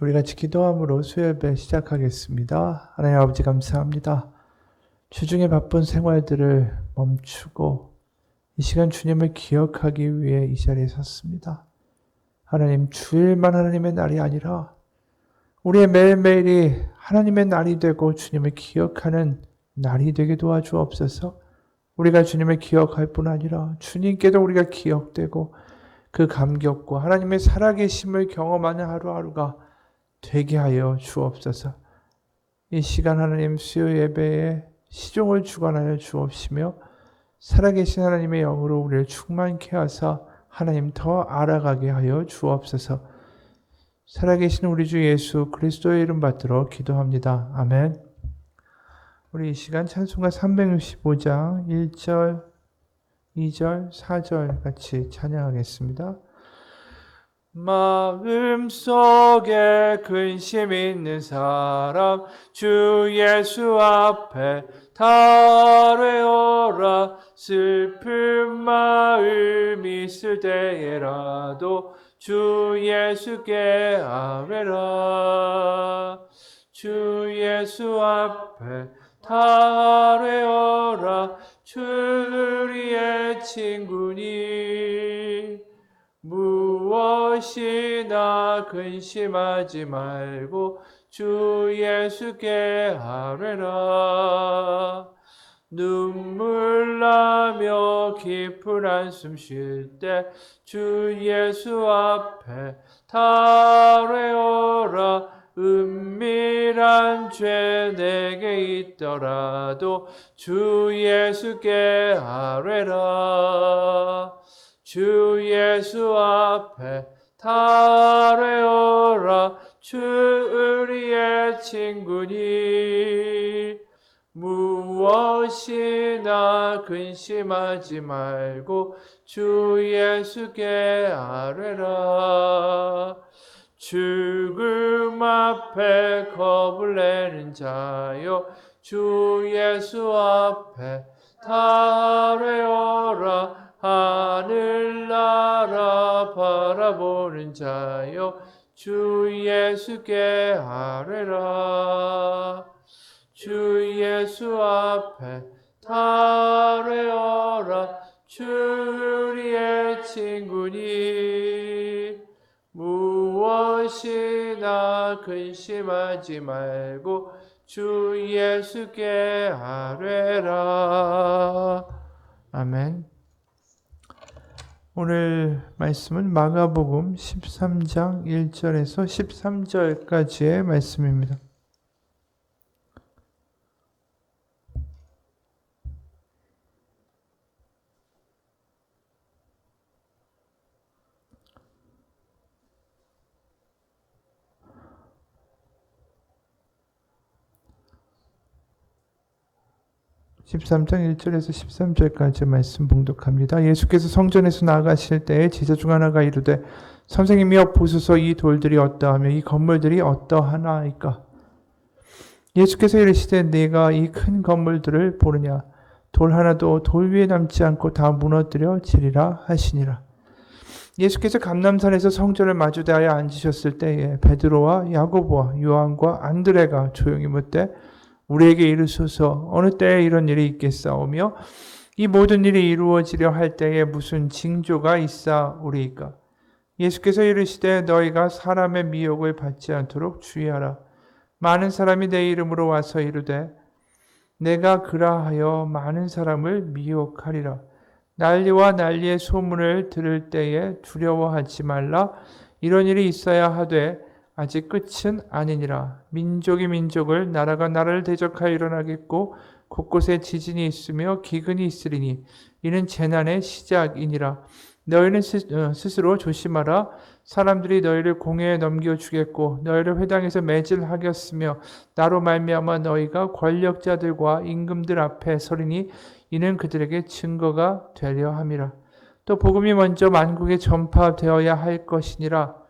우리 같이 기도함으로 수요예배 시작하겠습니다. 하나님 아버지 감사합니다. 주중에 바쁜 생활들을 멈추고 이 시간 주님을 기억하기 위해 이 자리에 섰습니다. 하나님, 주일만 하나님의 날이 아니라 우리의 매일매일이 하나님의 날이 되고 주님을 기억하는 날이 되게 도와주옵소서. 우리가 주님을 기억할 뿐 아니라 주님께도 우리가 기억되고 그 감격과 하나님의 살아계심을 경험하는 하루하루가 되게 하여 주옵소서. 이 시간 하나님 수요 예배에 시종을 주관하여 주옵시며 살아계신 하나님의 영으로 우리를 충만케 하사 하나님 더 알아가게 하여 주옵소서. 살아계신 우리 주 예수 그리스도의 이름 받들어 기도합니다. 아멘. 우리 이 시간 찬송가 365장 1절, 2절, 4절 같이 찬양하겠습니다. 마음속에 근심 있는 사람 주 예수 앞에 달래어라. 슬픈 마음 있을 때에라도 주 예수께 아뢰라. 주 예수 앞에 달래어라. 주 우리의 친구니 무엇이나 근심하지 말고 주 예수께 아뢰라. 눈물 나며 깊은 한숨 쉴 때 주 예수 앞에 달래어라. 은밀한 죄 내게 있더라도 주 예수께 아뢰라. 주 예수 앞에 달래어라. 주 우리의 친구니 무엇이나 근심하지 말고 주 예수께 아뢰라. 죽음 앞에 겁을 내는 자여 주 예수 앞에 달래어라. 하늘나라 바라보는 자여 주 예수께 아뢰라. 주 예수 앞에 달래어라. 주 우리의 친구니 무엇이나 근심하지 말고 주 예수께 아뢰라. 아멘. 오늘 말씀은 마가복음 13장 1절에서 13절까지의 말씀입니다. (13장 1절에서 13절까지) 말씀 봉독합니다. 예수께서 성전에서 나아가실 때에 제자 중 하나가 이르되 선생님이여 보소서 이 돌들이 어떠하며 이 건물들이 어떠하나이까. 예수께서 이르시되 네가 이 큰 건물들을 보느냐. 돌 하나도 돌 위에 남지 않고 다 무너뜨려지리라 하시니라. 예수께서 감람산에서 성전을 마주대하여 앉으셨을 때에 베드로와 야고보와 요한과 안드레가 조용히 묻되 우리에게 이르소서 어느 때에 이런 일이 있겠사오며 이 모든 일이 이루어지려 할 때에 무슨 징조가 있사오리이까. 예수께서 이르시되 너희가 사람의 미혹을 받지 않도록 주의하라. 많은 사람이 내 이름으로 와서 이르되 내가 그라하여 많은 사람을 미혹하리라. 난리와 난리의 소문을 들을 때에 두려워하지 말라. 이런 일이 있어야 하되 아직 끝은 아니니라. 민족이 민족을 나라가 나라를 대적하여 일어나겠고 곳곳에 지진이 있으며 기근이 있으리니 이는 재난의 시작이니라. 너희는 스스로 조심하라. 사람들이 너희를 공회에 넘겨주겠고 너희를 회당에서 매질하겠으며 나로 말미암아 너희가 권력자들과 임금들 앞에 서리니 이는 그들에게 증거가 되려 함이라. 또 복음이 먼저 만국에 전파되어야 할 것이니라.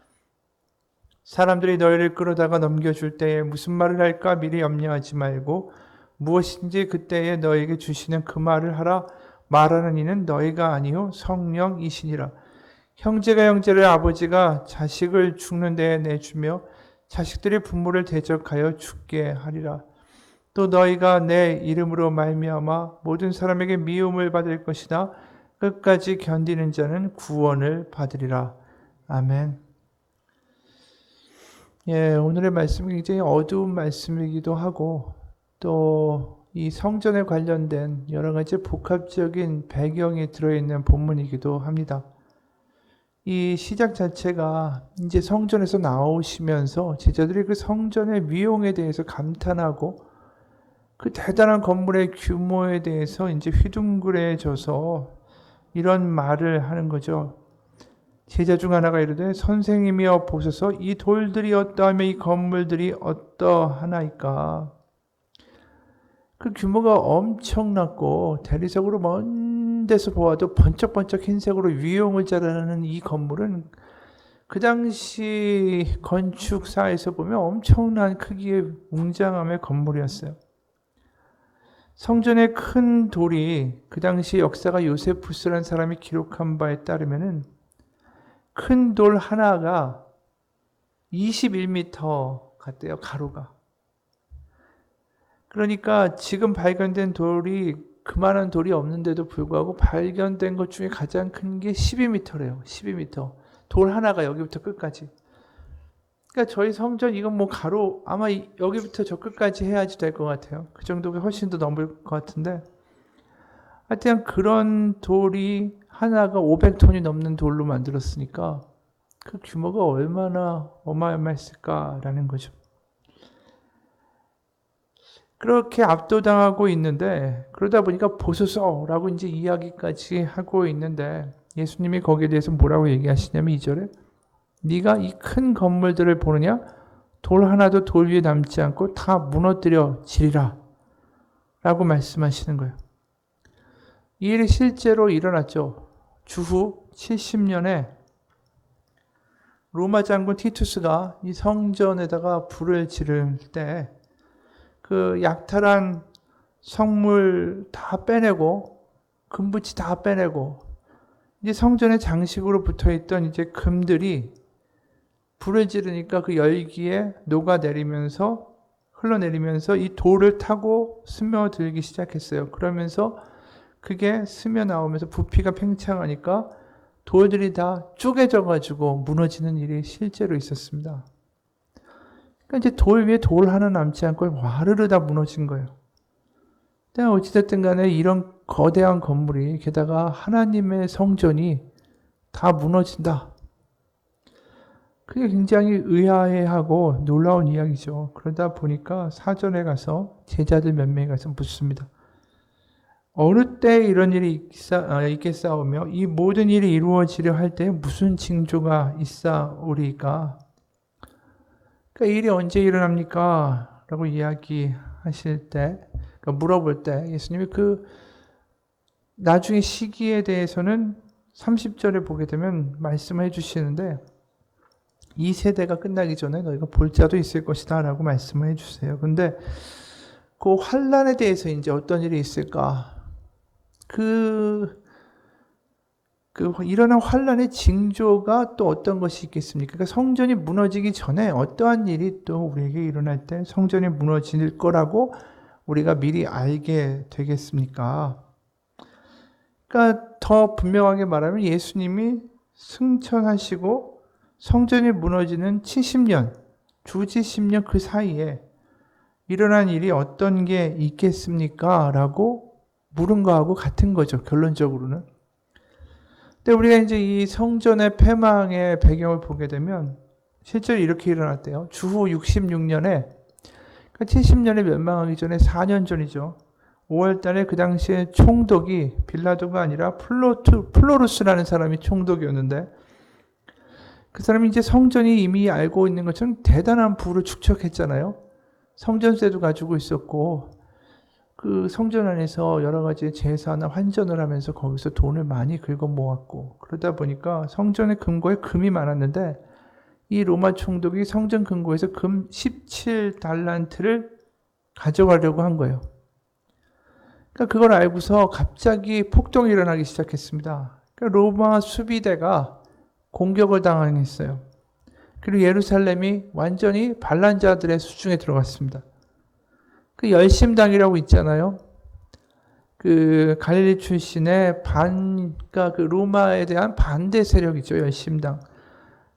사람들이 너희를 끌어다가 넘겨줄 때에 무슨 말을 할까 미리 염려하지 말고 무엇인지 그때에 너희에게 주시는 그 말을 하라. 말하는 이는 너희가 아니요 성령이시니라. 형제가 형제를 아버지가 자식을 죽는 데에 내주며 자식들이 부모를 대적하여 죽게 하리라. 또 너희가 내 이름으로 말미암아 모든 사람에게 미움을 받을 것이나 끝까지 견디는 자는 구원을 받으리라. 아멘. 예, 오늘의 말씀이 굉장히 어두운 말씀이기도 하고 또 이 성전에 관련된 여러 가지 복합적인 배경이 들어있는 본문이기도 합니다. 이 시작 자체가 이제 성전에서 나오시면서 제자들이 그 성전의 위용에 대해서 감탄하고 그 대단한 건물의 규모에 대해서 이제 휘둥그레져서 이런 말을 하는 거죠. 제자 중 하나가 이르되 선생님이여 보소서 이 돌들이 어떠하며 이 건물들이 어떠하나이까. 그 규모가 엄청났고 대리석으로 먼 데서 보아도 번쩍번쩍 흰색으로 위용을 자라는 이 건물은 그 당시 건축사에서 보면 엄청난 크기의 웅장함의 건물이었어요. 성전의 큰 돌이 그 당시 역사가 요세푸스라는 사람이 기록한 바에 따르면은 큰 돌 하나가 21m 같대요, 가로가. 그러니까 지금 발견된 돌이 그만한 돌이 없는데도 불구하고 발견된 것 중에 가장 큰 게 12m래요. 12m. 돌 하나가 여기부터 끝까지. 그러니까 저희 성전 이건 뭐 가로 아마 여기부터 저 끝까지 해야지 될 것 같아요. 그 정도면 훨씬 더 넘을 것 같은데 하여튼 그런 돌이 하나가 500톤이 넘는 돌로 만들었으니까 그 규모가 얼마나 어마어마했을까라는 거죠. 그렇게 압도당하고 있는데 그러다 보니까 보소서라고 이제 이야기까지 하고 있는데 예수님이 거기에 대해서 뭐라고 얘기하시냐면 2절에 네가 이 큰 건물들을 보느냐 돌 하나도 돌 위에 남지 않고 다 무너뜨려지리라 라고 말씀하시는 거예요. 이 일이 실제로 일어났죠. 주후 70년에 로마 장군 티투스가 이 성전에다가 불을 지를 때 그 약탈한 성물 다 빼내고 금붙이 다 빼내고 이제 성전의 장식으로 붙어있던 이제 금들이 불을 지르니까 그 열기에 녹아내리면서 흘러내리면서 이 돌을 타고 스며들기 시작했어요. 그러면서 그게 스며 나오면서 부피가 팽창하니까 돌들이 다 쪼개져 가지고 무너지는 일이 실제로 있었습니다. 그러니까 이제 돌 위에 돌 하나 남지 않고 와르르 다 무너진 거예요. 근데 어찌됐든 간에 이런 거대한 건물이 게다가 하나님의 성전이 다 무너진다. 그게 굉장히 의아해하고 놀라운 이야기죠. 그러다 보니까 사전에 가서 제자들 몇 명이 가서 묻습니다. 어느 때 이런 일이 있겠사오며 이 모든 일이 이루어지려 할 때 무슨 징조가 있사오리까? 그러니까 이 일이 언제 일어납니까? 라고 이야기하실 때, 그러니까 물어볼 때 예수님이 그 나중에 시기에 대해서는 30절에 보게 되면 말씀해 주시는데 이 세대가 끝나기 전에 너희가 볼 자도 있을 것이다 라고 말씀을 해 주세요. 근데 그 환란에 대해서 이제 어떤 일이 있을까? 일어난 환란의 징조가 또 어떤 것이 있겠습니까? 그러니까 성전이 무너지기 전에 어떠한 일이 또 우리에게 일어날 때 성전이 무너질 거라고 우리가 미리 알게 되겠습니까? 그러니까 더 분명하게 말하면 예수님이 승천하시고 성전이 무너지는 70년, 주지 10년 그 사이에 일어난 일이 어떤 게 있겠습니까? 라고 물은 거하고 같은 거죠, 결론적으로는. 근데 우리가 이제 이 성전의 패망의 배경을 보게 되면 실제로 이렇게 일어났대요. 주후 66년에, 그러니까 70년에 멸망하기 전에 4년 전이죠. 5월 달에 그 당시에 총독이 빌라도가 아니라 플로루스라는 사람이 총독이었는데 그 사람이 이제 성전이 이미 알고 있는 것처럼 대단한 부를 축적했잖아요. 성전세도 가지고 있었고 그 성전 안에서 여러 가지 제사나 환전을 하면서 거기서 돈을 많이 긁어 모았고 그러다 보니까 성전의 금고에 금이 많았는데 이 로마 총독이 성전 금고에서 금 17달란트를 가져가려고 한 거예요. 그러니까 그걸 알고서 갑자기 폭동이 일어나기 시작했습니다. 그러니까 로마 수비대가 공격을 당했어요. 그리고 예루살렘이 완전히 반란자들의 수중에 들어갔습니다. 그 열심당이라고 있잖아요. 그 갈릴리 출신의 그러니까 그 로마에 대한 반대 세력이죠. 열심당.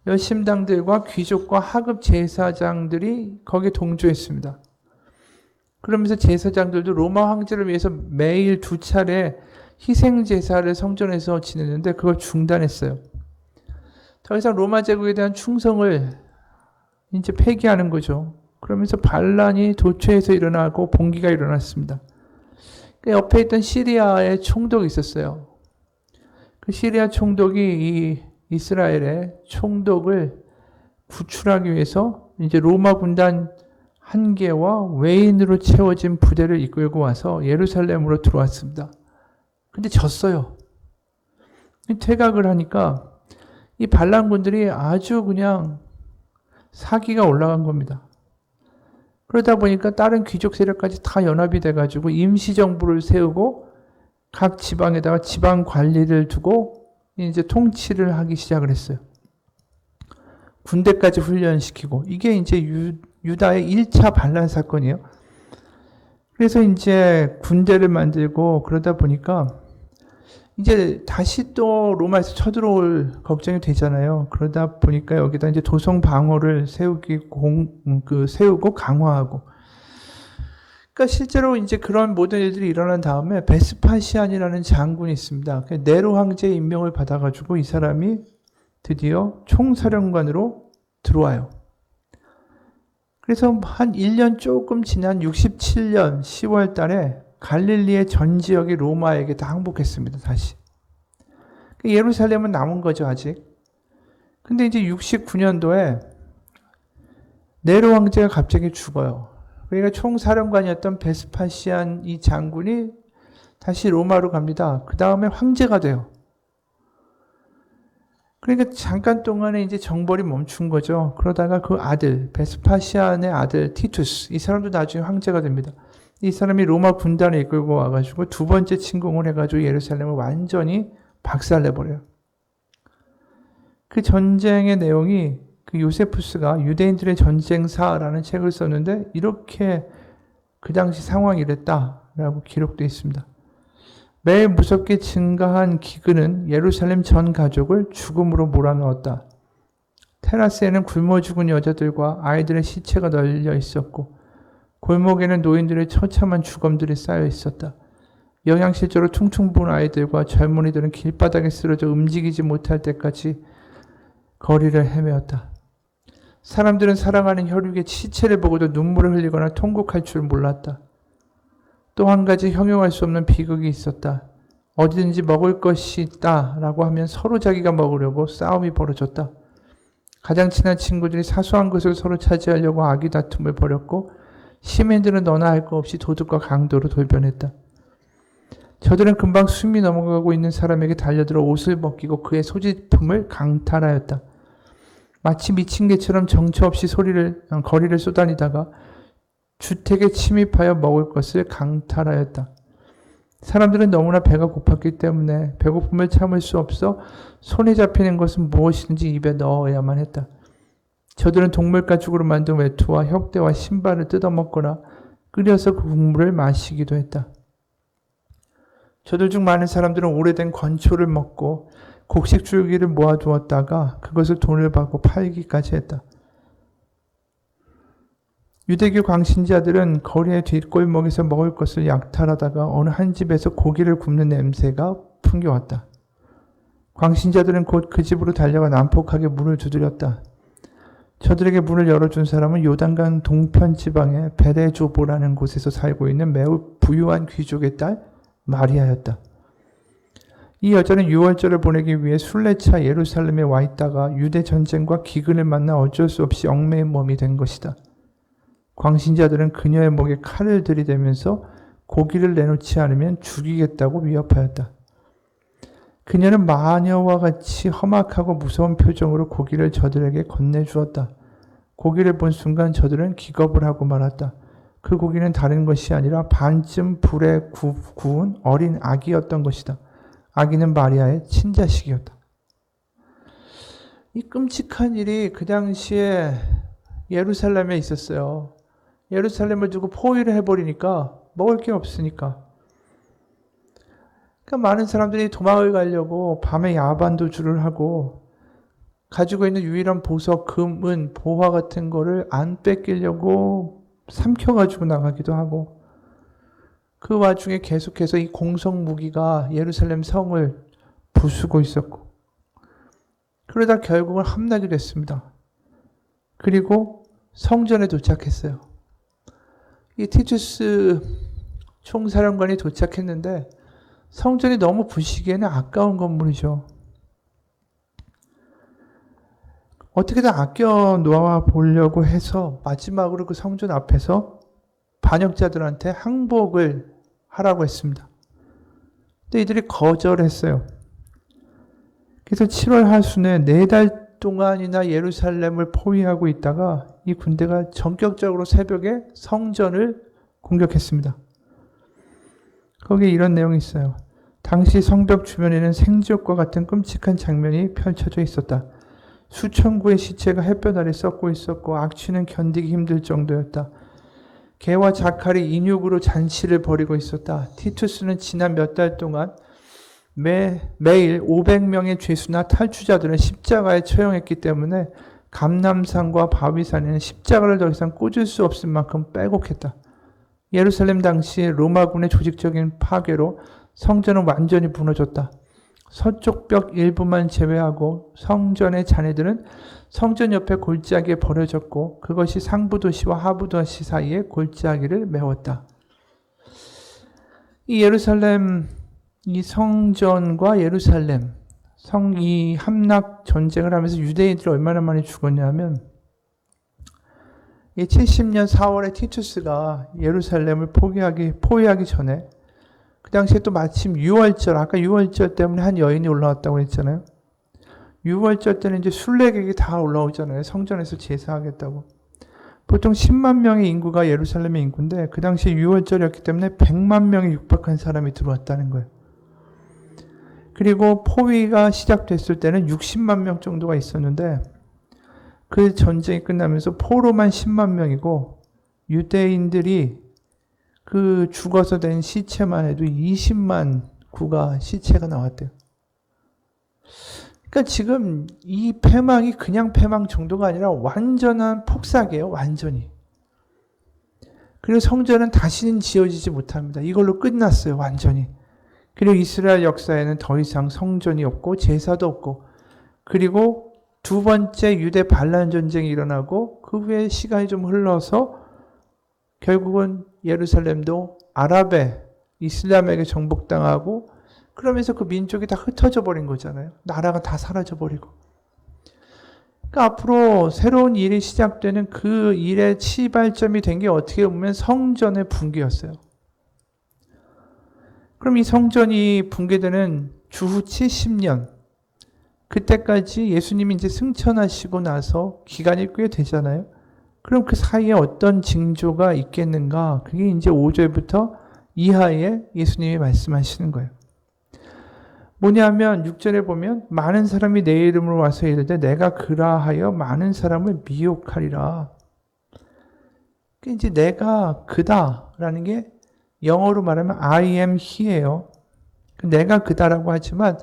열심당들과 귀족과 하급 제사장들이 거기에 동조했습니다. 그러면서 제사장들도 로마 황제를 위해서 매일 2차례 희생 제사를 성전에서 지냈는데 그걸 중단했어요. 더 이상 로마 제국에 대한 충성을 이제 폐기하는 거죠. 그러면서 반란이 도처에서 일어나고 봉기가 일어났습니다. 그 옆에 있던 시리아의 총독이 있었어요. 그 시리아 총독이 이 이스라엘의 총독을 구출하기 위해서 이제 로마 군단 한 개와 외인으로 채워진 부대를 이끌고 와서 예루살렘으로 들어왔습니다. 근데 졌어요. 퇴각을 하니까 이 반란군들이 아주 그냥 사기가 올라간 겁니다. 그러다 보니까 다른 귀족 세력까지 다 연합이 돼가지고 임시정부를 세우고 각 지방에다가 지방 관리를 두고 이제 통치를 하기 시작을 했어요. 군대까지 훈련시키고 이게 이제 유다의 1차 반란 사건이에요. 그래서 이제 군대를 만들고 그러다 보니까 이제 다시 또 로마에서 쳐들어올 걱정이 되잖아요. 그러다 보니까 여기다 이제 도성 방어를 세우고 강화하고. 그러니까 실제로 이제 그런 모든 일들이 일어난 다음에 베스파시안이라는 장군이 있습니다. 네로 황제의 임명을 받아가지고 이 사람이 드디어 총사령관으로 들어와요. 그래서 한 1년 조금 지난 67년 10월 달에 갈릴리의 전 지역이 로마에게 다 항복했습니다. 다시. 예루살렘은 남은 거죠, 아직. 근데 이제 69년도에 네로 황제가 갑자기 죽어요. 그러니까 총사령관이었던 베스파시안 이 장군이 다시 로마로 갑니다. 그 다음에 황제가 돼요. 그러니까 잠깐 동안에 이제 정벌이 멈춘 거죠. 그러다가 그 아들, 베스파시안의 아들 티투스, 이 사람도 나중에 황제가 됩니다. 이 사람이 로마 군단을 이끌고 와가지고 2번째 침공을 해가지고 예루살렘을 완전히 박살내버려요. 그 전쟁의 내용이 그 요세푸스가 유대인들의 전쟁사라는 책을 썼는데 이렇게 그 당시 상황이 이랬다라고 기록되어 있습니다. 매일 무섭게 증가한 기근은 예루살렘 전 가족을 죽음으로 몰아넣었다. 테라스에는 굶어 죽은 여자들과 아이들의 시체가 널려 있었고 골목에는 노인들의 처참한 주검들이 쌓여 있었다. 영양실조로 퉁퉁 부은 아이들과 젊은이들은 길바닥에 쓰러져 움직이지 못할 때까지 거리를 헤매었다. 사람들은 사랑하는 혈육의 시체를 보고도 눈물을 흘리거나 통곡할 줄 몰랐다. 또 한 가지 형용할 수 없는 비극이 있었다. 어디든지 먹을 것이 있다라고 하면 서로 자기가 먹으려고 싸움이 벌어졌다. 가장 친한 친구들이 사소한 것을 서로 차지하려고 악의 다툼을 벌였고 시민들은 너나 할 거 없이 도둑과 강도로 돌변했다. 저들은 금방 숨이 넘어가고 있는 사람에게 달려들어 옷을 벗기고 그의 소지품을 강탈하였다. 마치 미친 개처럼 정처 없이 거리를 쏘다니다가 주택에 침입하여 먹을 것을 강탈하였다. 사람들은 너무나 배가 고팠기 때문에 배고픔을 참을 수 없어 손에 잡히는 것은 무엇이든지 입에 넣어야만 했다. 저들은 동물 가죽으로 만든 외투와 혁대와 신발을 뜯어먹거나 끓여서 그 국물을 마시기도 했다. 저들 중 많은 사람들은 오래된 건초를 먹고 곡식 줄기를 모아두었다가 그것을 돈을 받고 팔기까지 했다. 유대교 광신자들은 거리의 뒷골목에서 먹을 것을 약탈하다가 어느 한 집에서 고기를 굽는 냄새가 풍겨왔다. 광신자들은 곧 그 집으로 달려가 난폭하게 문을 두드렸다. 저들에게 문을 열어준 사람은 요단강 동편 지방의 베레조보라는 곳에서 살고 있는 매우 부유한 귀족의 딸 마리아였다. 이 여자는 유월절을 보내기 위해 순례차 예루살렘에 와 있다가 유대 전쟁과 기근을 만나 어쩔 수 없이 얽매인 몸이 된 것이다. 광신자들은 그녀의 목에 칼을 들이대면서 고기를 내놓지 않으면 죽이겠다고 위협하였다. 그녀는 마녀와 같이 험악하고 무서운 표정으로 고기를 저들에게 건네주었다. 고기를 본 순간 저들은 기겁을 하고 말았다. 그 고기는 다른 것이 아니라 반쯤 불에 구운 어린 아기였던 것이다. 아기는 마리아의 친자식이었다. 이 끔찍한 일이 그 당시에 예루살렘에 있었어요. 예루살렘을 두고 포위를 해버리니까 먹을 게 없으니까. 그러니까 많은 사람들이 도망을 가려고 밤에 야반도주를 하고 가지고 있는 유일한 보석, 금, 은, 보화 같은 거를 안 뺏기려고 삼켜가지고 나가기도 하고 그 와중에 계속해서 이 공성 무기가 예루살렘 성을 부수고 있었고 그러다 결국은 함락이 됐습니다. 그리고 성전에 도착했어요. 이 티투스 총사령관이 도착했는데 성전이 너무 부시기에는 아까운 건물이죠. 어떻게든 아껴 놓아 보려고 해서 마지막으로 그 성전 앞에서 반역자들한테 항복을 하라고 했습니다. 근데 이들이 거절했어요. 그래서 7월 하순에 4달 동안이나 예루살렘을 포위하고 있다가 이 군대가 전격적으로 새벽에 성전을 공격했습니다. 거기에 이런 내용이 있어요. 당시 성벽 주변에는 생지옥과 같은 끔찍한 장면이 펼쳐져 있었다. 수천 구의 시체가 햇볕 아래 썩고 있었고 악취는 견디기 힘들 정도였다. 개와 자칼이 인육으로 잔치를 벌이고 있었다. 티투스는 지난 몇 달 동안 매일 500명의 죄수나 탈주자들은 십자가에 처형했기 때문에 감람산과 바위산에는 십자가를 더 이상 꽂을 수 없을 만큼 빼곡했다. 예루살렘 당시 로마군의 조직적인 파괴로 성전은 완전히 무너졌다. 서쪽 벽 일부만 제외하고 성전의 잔해들은 성전 옆에 골짜기에 버려졌고 그것이 상부 도시와 하부 도시 사이에 골짜기를 메웠다. 이 예루살렘, 이 성전과 예루살렘, 이 함락 전쟁을 하면서 유대인들이 얼마나 많이 죽었냐면 70년 4월에 티투스가 예루살렘을 포위하기 전에 그 당시에 또 마침 6월절, 아까 6월절 때문에 한 여인이 올라왔다고 했잖아요. 6월절 때는 이제 순례객이 다 올라오잖아요. 성전에서 제사하겠다고. 보통 10만 명의 인구가 예루살렘의 인구인데 그 당시에 6월절이었기 때문에 100만 명에 육박한 사람이 들어왔다는 거예요. 그리고 포위가 시작됐을 때는 60만 명 정도가 있었는데 그 전쟁이 끝나면서 포로만 10만 명이고 유대인들이 그 죽어서 된 시체만 해도 20만 구가 시체가 나왔대요. 그러니까 지금 이 패망이 그냥 패망 정도가 아니라 완전한 폭삭이에요. 완전히. 그리고 성전은 다시는 지어지지 못합니다. 이걸로 끝났어요. 완전히. 그리고 이스라엘 역사에는 더 이상 성전이 없고 제사도 없고 그리고 두 번째 유대 반란 전쟁이 일어나고 그 후에 시간이 좀 흘러서 결국은 예루살렘도 아랍에 이슬람에게 정복당하고 그러면서 그 민족이 다 흩어져 버린 거잖아요. 나라가 다 사라져 버리고. 그러니까 앞으로 새로운 일이 시작되는 그 일의 치발점이 된 게 어떻게 보면 성전의 붕괴였어요. 그럼 이 성전이 붕괴되는 주후 70년 그때까지 예수님이 이제 승천하시고 나서 기간이 꽤 되잖아요. 그럼 그 사이에 어떤 징조가 있겠는가? 그게 이제 5절부터 이하에 예수님이 말씀하시는 거예요. 뭐냐면 6절에 보면 많은 사람이 내 이름으로 와서 이르되 내가 그라하여 많은 사람을 미혹하리라. 이제 내가 그다라는 게 영어로 말하면 I am he예요. 내가 그다라고 하지만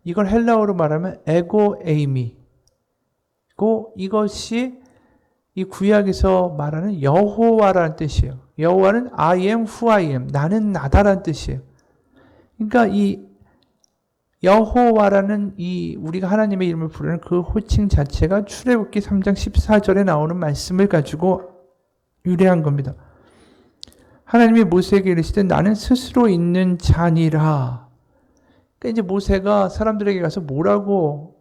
이걸 헬라어로 말하면 에고 에이미고 이것이 이 구약에서 말하는 여호와라는 뜻이에요. 여호와는 I am who I am. 나는 나다라는 뜻이에요. 그러니까 이 여호와라는 이 우리가 하나님의 이름을 부르는 그 호칭 자체가 출애굽기 3장 14절에 나오는 말씀을 가지고 유래한 겁니다. 하나님이 모세에게 이르시되 나는 스스로 있는 자니라. 그러니까 이제 모세가 사람들에게 가서 뭐라고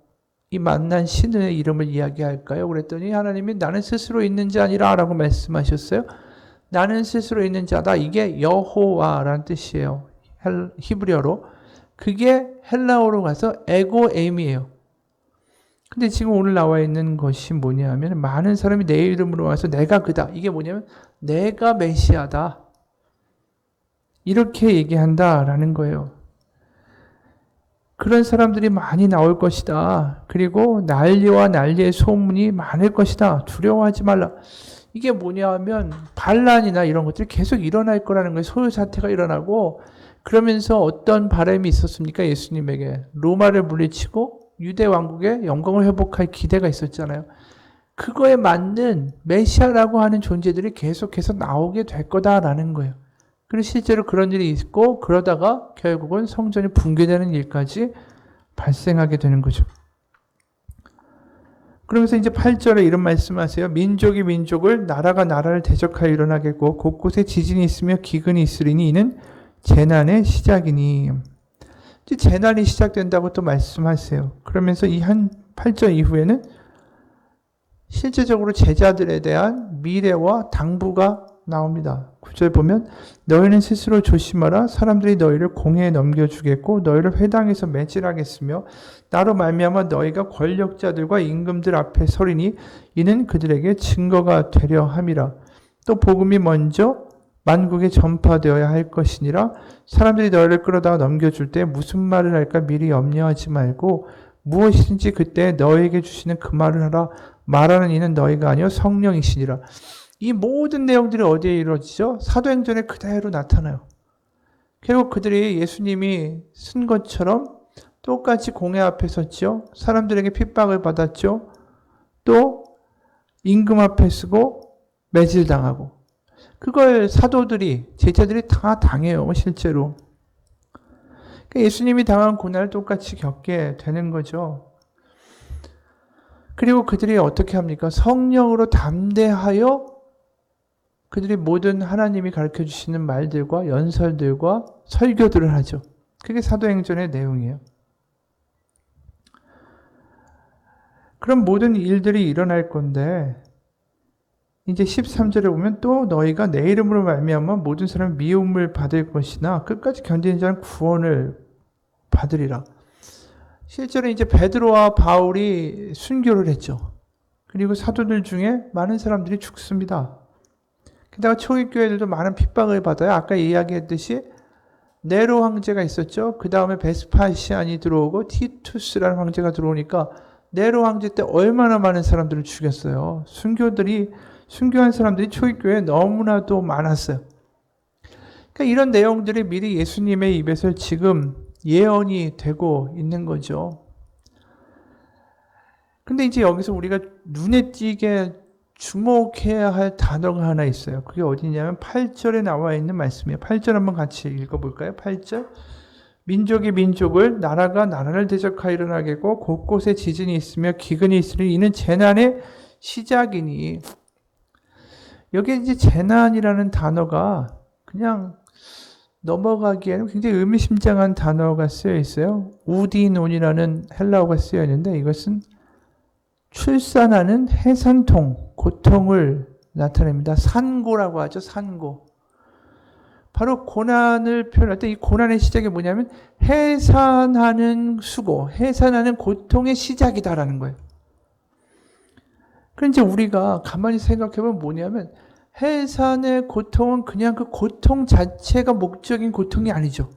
이 만난 신의 이름을 이야기할까요? 그랬더니 하나님이 나는 스스로 있는 자니라 라고 말씀하셨어요. 나는 스스로 있는 자다. 이게 여호와라는 뜻이에요. 히브리어로. 그게 헬라어로 가서 에고 에임이에요. 근데 지금 오늘 나와 있는 것이 뭐냐 하면 많은 사람이 내 이름으로 와서 내가 그다. 이게 뭐냐면 내가 메시아다. 이렇게 얘기한다라는 거예요. 그런 사람들이 많이 나올 것이다. 그리고 난리와 난리의 소문이 많을 것이다. 두려워하지 말라. 이게 뭐냐 하면 반란이나 이런 것들이 계속 일어날 거라는 거예요. 소요 사태가 일어나고 그러면서 어떤 바람이 있었습니까? 예수님에게. 로마를 물리치고 유대 왕국의 영광을 회복할 기대가 있었잖아요. 그거에 맞는 메시아라고 하는 존재들이 계속해서 나오게 될 거다라는 거예요. 그리고 실제로 그런 일이 있고 그러다가 결국은 성전이 붕괴되는 일까지 발생하게 되는 거죠. 그러면서 이제 8절에 이런 말씀하세요. 민족이 민족을, 나라가 나라를 대적하여 일어나겠고 곳곳에 지진이 있으며 기근이 있으리니 이는 재난의 시작이니. 이제 재난이 시작된다고 또 말씀하세요. 그러면서 이 한 8절 이후에는 실제적으로 제자들에 대한 미래와 당부가 나옵니다. 9절 보면 너희는 스스로 조심하라. 사람들이 너희를 공회에 넘겨주겠고 너희를 회당에서 매질하겠으며 나로 말미암아 너희가 권력자들과 임금들 앞에 서리니 이는 그들에게 증거가 되려 함이라. 또 복음이 먼저 만국에 전파되어야 할 것이니라. 사람들이 너희를 끌어다가 넘겨줄 때 무슨 말을 할까 미리 염려하지 말고 무엇이든지 그때 너희에게 주시는 그 말을 하라. 말하는 이는 너희가 아니요 성령이시니라. 이 모든 내용들이 어디에 이루어지죠? 사도행전에 그대로 나타나요. 결국 그들이 예수님이 쓴 것처럼 똑같이 공회 앞에 섰죠. 사람들에게 핍박을 받았죠. 또 임금 앞에 서고 매질당하고. 그걸 사도들이, 제자들이 다 당해요. 실제로. 그러니까 예수님이 당한 고난을 똑같이 겪게 되는 거죠. 그리고 그들이 어떻게 합니까? 성령으로 담대하여 그들이 모든 하나님이 가르쳐 주시는 말들과 연설들과 설교들을 하죠. 그게 사도행전의 내용이에요. 그럼 모든 일들이 일어날 건데 이제 13절에 보면 또 너희가 내 이름으로 말미암아 모든 사람 미움을 받을 것이나 끝까지 견디는 자는 구원을 받으리라. 실제로 이제 베드로와 바울이 순교를 했죠. 그리고 사도들 중에 많은 사람들이 죽습니다. 게다가 초기 교회들도 많은 핍박을 받아요. 아까 이야기했듯이 네로 황제가 있었죠. 그 다음에 베스파시안이 들어오고 티투스라는 황제가 들어오니까 네로 황제 때 얼마나 많은 사람들을 죽였어요. 순교한 사람들이 초기 교회에 너무나도 많았어요. 그러니까 이런 내용들이 미리 예수님의 입에서 지금 예언이 되고 있는 거죠. 근데 이제 여기서 우리가 눈에 띄게 주목해야 할 단어가 하나 있어요. 그게 어디냐면 8절에 나와 있는 말씀이에요. 8절 한번 같이 읽어볼까요? 8절. 민족이 민족을, 나라가 나라를 대적하여 일어나겠고 곳곳에 지진이 있으며 기근이 있으니 이는 재난의 시작이니. 여기 이제 재난이라는 단어가 그냥 넘어가기에는 굉장히 의미심장한 단어가 쓰여 있어요. 우디논이라는 헬라어가 쓰여 있는데 이것은 출산하는 해산통, 고통을 나타냅니다. 산고라고 하죠. 산고. 바로 고난을 표현할 때 이 고난의 시작이 뭐냐면 해산하는 수고, 해산하는 고통의 시작이다라는 거예요. 그런데 우리가 가만히 생각해보면 뭐냐면 해산의 고통은 그냥 그 고통 자체가 목적인 고통이 아니죠.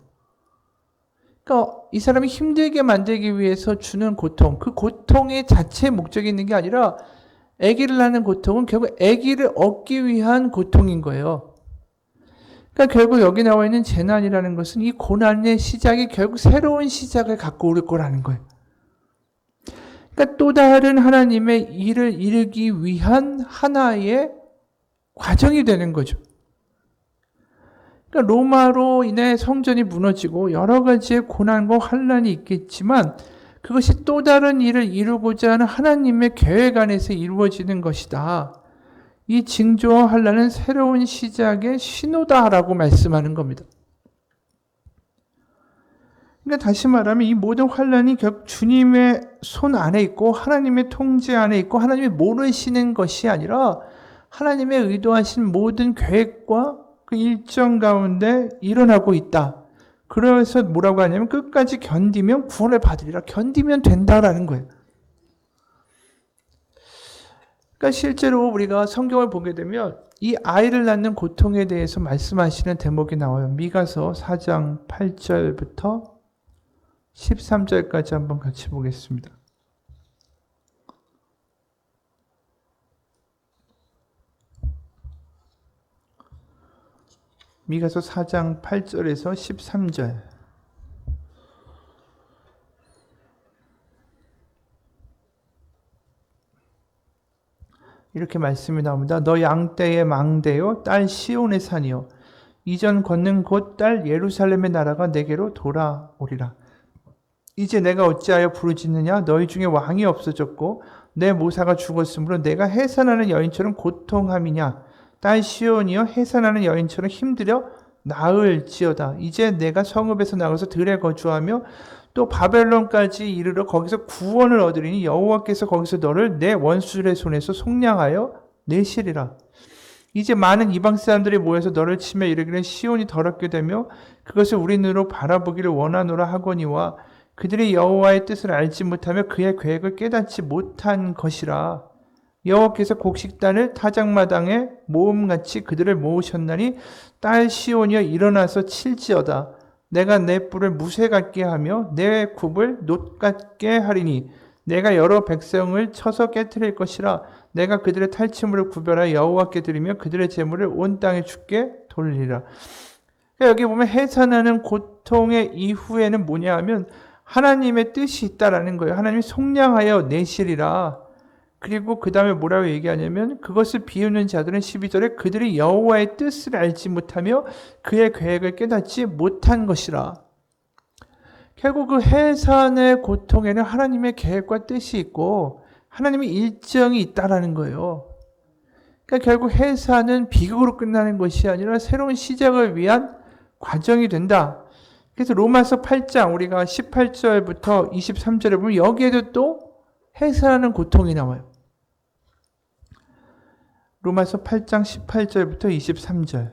그러니까 이 사람이 힘들게 만들기 위해서 주는 고통, 그 고통의 자체의 목적이 있는 게 아니라 아기를 낳는 고통은 결국 아기를 얻기 위한 고통인 거예요. 그러니까 결국 여기 나와 있는 재난이라는 것은 이 고난의 시작이 결국 새로운 시작을 갖고 올 거라는 거예요. 그러니까 또 다른 하나님의 일을 이루기 위한 하나의 과정이 되는 거죠. 그러니까 로마로 인해 성전이 무너지고 여러 가지의 고난과 환난이 있겠지만 그것이 또 다른 일을 이루고자 하는 하나님의 계획 안에서 이루어지는 것이다. 이 징조와 환난은 새로운 시작의 신호다라고 말씀하는 겁니다. 그러니까 다시 말하면 이 모든 환난이 결국 주님의 손 안에 있고 하나님의 통제 안에 있고 하나님이 모르시는 것이 아니라 하나님의 의도하신 모든 계획과 그 일정 가운데 일어나고 있다. 그래서 뭐라고 하냐면 끝까지 견디면 구원을 받으리라. 견디면 된다라는 거예요. 그러니까 실제로 우리가 성경을 보게 되면 이 아이를 낳는 고통에 대해서 말씀하시는 대목이 나와요. 미가서 4장 8절부터 13절까지 한번 같이 보겠습니다. 미가서 4장 8절에서 13절. 이렇게 말씀이 나옵니다. 너 양떼의 망대요 딸 시온의 산이요 이전 걷는 곳 딸 예루살렘의 나라가 내게로 돌아오리라. 이제 내가 어찌하여 부르짖느냐? 너희 중에 왕이 없어졌고 내 모사가 죽었으므로 내가 해산하는 여인처럼 고통함이냐? 딸 시온이여 해산하는 여인처럼 힘들여 나을지어다. 이제 내가 성읍에서 나가서 들에 거주하며 또 바벨론까지 이르러 거기서 구원을 얻으리니 여호와께서 거기서 너를 내 원수들의 손에서 속량하여 내시리라. 이제 많은 이방 사람들이 모여서 너를 치며 이르기를 시온이 더럽게 되며 그것을 우리 눈으로 바라보기를 원하노라 하거니와 그들이 여호와의 뜻을 알지 못하며 그의 계획을 깨닫지 못한 것이라. 여호와께서 곡식단을 타작마당에 모음같이 그들을 모으셨나니 딸 시온이여 일어나서 칠지어다. 내가 내 뿔을 무쇠 같게 하며 내 굽을 놋 같게 하리니 내가 여러 백성을 쳐서 깨트릴 것이라. 내가 그들의 탈취물을 구별하여 여호와께 드리며 그들의 재물을 온 땅에 주께 돌리라. 그러니까 여기 보면 해산하는 고통의 이후에는 뭐냐 하면 하나님의 뜻이 있다라는 거예요. 하나님이 속량하여 내시리라. 그리고 그 다음에 뭐라고 얘기하냐면 그것을 비우는 자들은 12절에 그들이 여호와의 뜻을 알지 못하며 그의 계획을 깨닫지 못한 것이라. 결국 그 해산의 고통에는 하나님의 계획과 뜻이 있고 하나님의 일정이 있다라는 거예요. 그러니까 결국 해산은 비극으로 끝나는 것이 아니라 새로운 시작을 위한 과정이 된다. 그래서 로마서 8장 우리가 18절부터 23절에 보면 여기에도 또 해산하는 고통이 나와요. 로마서 8장 18절부터 23절.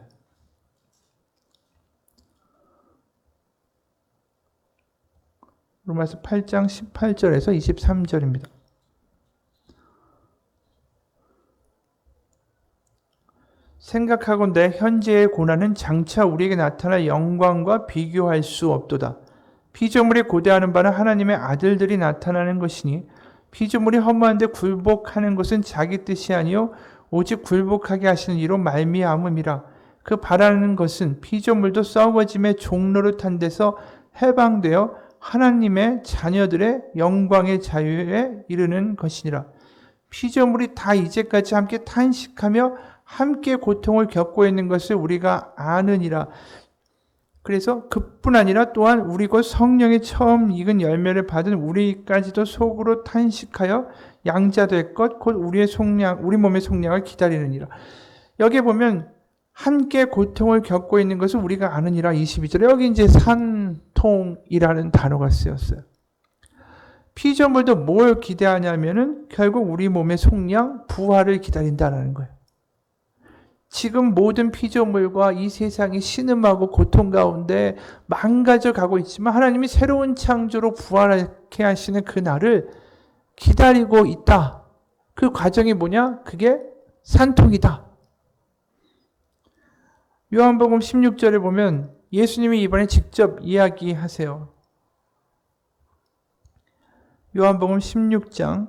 로마서 8장 18절에서 23절입니다. 생각하건대 현재의 고난은 장차 우리에게 나타날 영광과 비교할 수 없도다. 피조물이 고대하는 바는 하나님의 아들들이 나타나는 것이니 피조물이 허무한데 굴복하는 것은 자기 뜻이 아니요 오직 굴복하게 하시는 이로 말미암음이라. 그 바라는 것은 피조물도 썩어짐의 종로를 탄 데서 해방되어 하나님의 자녀들의 영광의 자유에 이르는 것이니라. 피조물이 다 이제까지 함께 탄식하며 함께 고통을 겪고 있는 것을 우리가 아느니라. 그래서 그뿐 아니라 또한 우리 곧 성령이 처음 익은 열매를 받은 우리까지도 속으로 탄식하여 양자될 것 곧 우리의 속량, 우리 몸의 속량을 기다리느니라. 여기 보면 함께 고통을 겪고 있는 것을 우리가 아느니라 22절에 여기 이제 산통이라는 단어가 쓰였어요. 피조물도 뭘 기대하냐면은 결국 우리 몸의 속량, 부활을 기다린다는 거예요. 지금 모든 피조물과 이 세상이 신음하고 고통 가운데 망가져 가고 있지만 하나님이 새로운 창조로 부활하게 하시는 그 날을 기다리고 있다. 그 과정이 뭐냐? 그게 산통이다. 요한복음 16절에 보면 예수님이 이번에 직접 이야기하세요. 요한복음 16장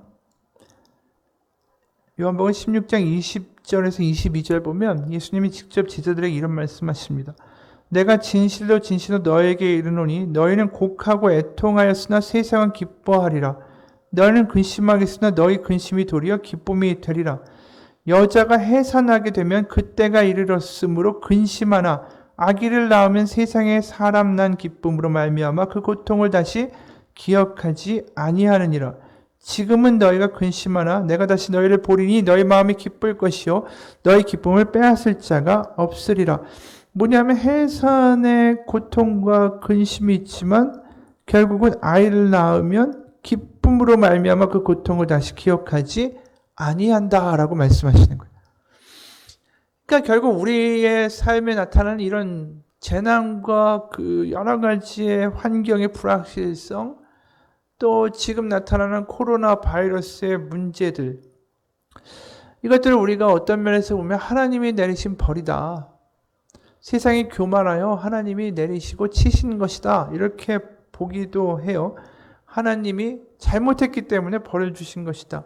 20절에서 22절 보면 예수님이 직접 제자들에게 이런 말씀하십니다. 내가 진실로 진실로 너에게 이르노니 너희는 곡하고 애통하였으나 세상은 기뻐하리라. 너희는 근심하겠으나 너희 근심이 도리어 기쁨이 되리라. 여자가 해산하게 되면 그때가 이르렀으므로 근심하나 아기를 낳으면 세상에 사람 난 기쁨으로 말미암아 그 고통을 다시 기억하지 아니하느니라. 지금은 너희가 근심하나 내가 다시 너희를 보리니 너희 마음이 기쁠 것이요 너희 기쁨을 빼앗을 자가 없으리라. 뭐냐면 해산의 고통과 근심이 있지만 결국은 아이를 낳으면 기쁨으로 말미암아 그 고통을 다시 기억하지 아니한다라고 말씀하시는 거예요. 그러니까 결국 우리의 삶에 나타나는 이런 재난과 그 여러 가지의 환경의 불확실성, 또 지금 나타나는 코로나 바이러스의 문제들, 이것들을 우리가 어떤 면에서 보면 하나님이 내리신 벌이다. 세상이 교만하여 하나님이 내리시고 치신 것이다. 이렇게 보기도 해요. 하나님이 잘못했기 때문에 벌을 주신 것이다.